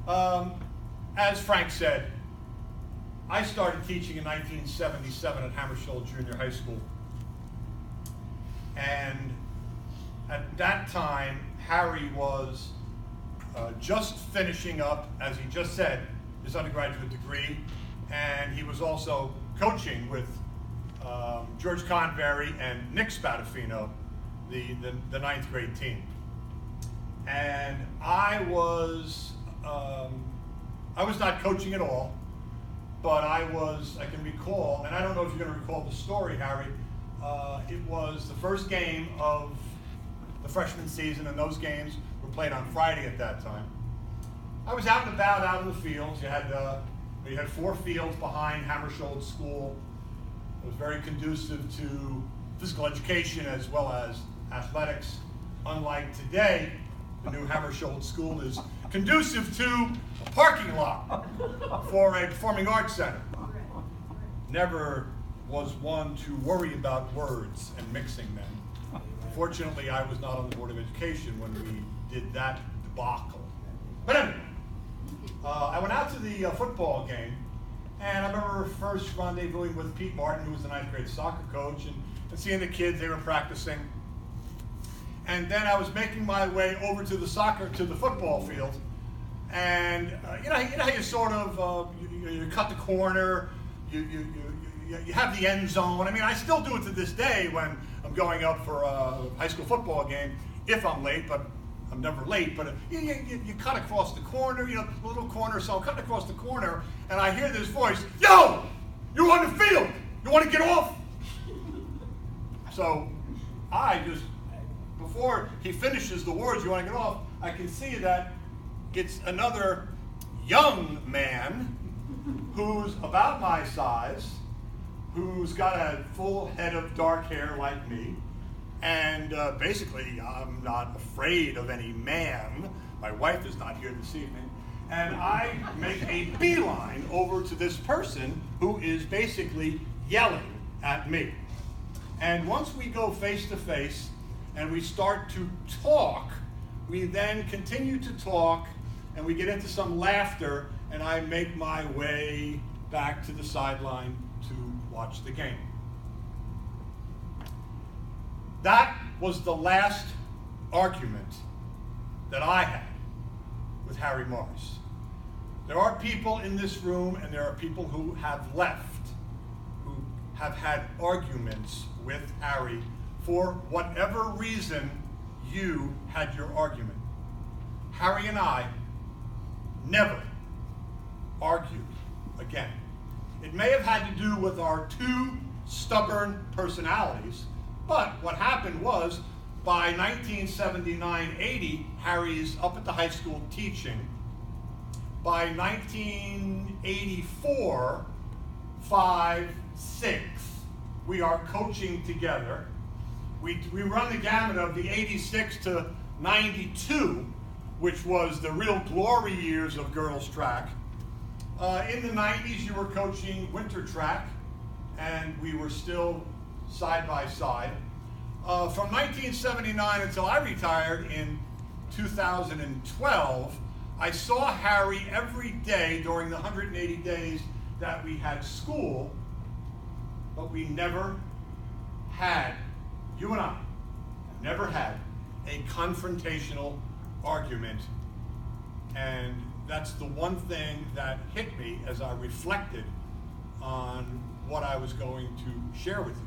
As Frank said, I started teaching in 1977 at Hammersholt Junior High School. And at that time, Harry was just finishing up, as he just said, his undergraduate degree, and he was also coaching with George Convery and Nick Spadafino, the ninth grade team. And I was not coaching at all, but I can recall, and I don't know if you're going to recall the story, Harry, it was the first game of the freshman season, and those games were played on Friday at that time. I was out and about out in the fields. You had 4 fields behind Hammersholt School. It was very conducive to physical education as well as athletics. Unlike today, the new Hammersholt School is conducive to a parking lot for a performing arts center. Never was one to worry about words and mixing them. Fortunately, I was not on the Board of Education when we did that debacle. But anyway, I went out to the football game, and I remember first rendezvousing with Pete Martin, who was the 9th grade soccer coach, and seeing the kids, they were practicing. And then I was making my way over to the football field, and you know how you sort of you cut the corner, you have the end zone. I mean, I still do it to this day when I'm going up for a high school football game, if I'm late, but I'm never late. But you cut across the corner, a little corner, so I'm cutting across the corner, and I hear this voice, "Yo, you're on the field. You want to get off?" So I just, before he finishes the words, "You want to get off," I can see that it's another young man who's about my size, who's got a full head of dark hair like me, and basically I'm not afraid of any man. My wife is not here this evening. And I make a beeline over to this person who is basically yelling at me. And once we go face to face and we start to talk, we then continue to talk and we get into some laughter, and I make my way back to the sideline to watch the game. That was the last argument that I had with Harry Morris. There are people in this room, and there are people who have left, who have had arguments with Harry for whatever reason you had your argument. Harry and I never argued again. It may have had to do with our 2 stubborn personalities, but what happened was, by 1979-80, Harry's up at the high school teaching. By 1984, 5, 6, we are coaching together. We run the gamut of the 86 to 92, which was the real glory years of girls track. In the 90s, you were coaching winter track, and we were still side by side. From 1979 until I retired in 2012, I saw Harry every day during the 180 days that we had school, but we never had, you and I, never had a confrontational argument. And that's the one thing that hit me as I reflected on what I was going to share with you.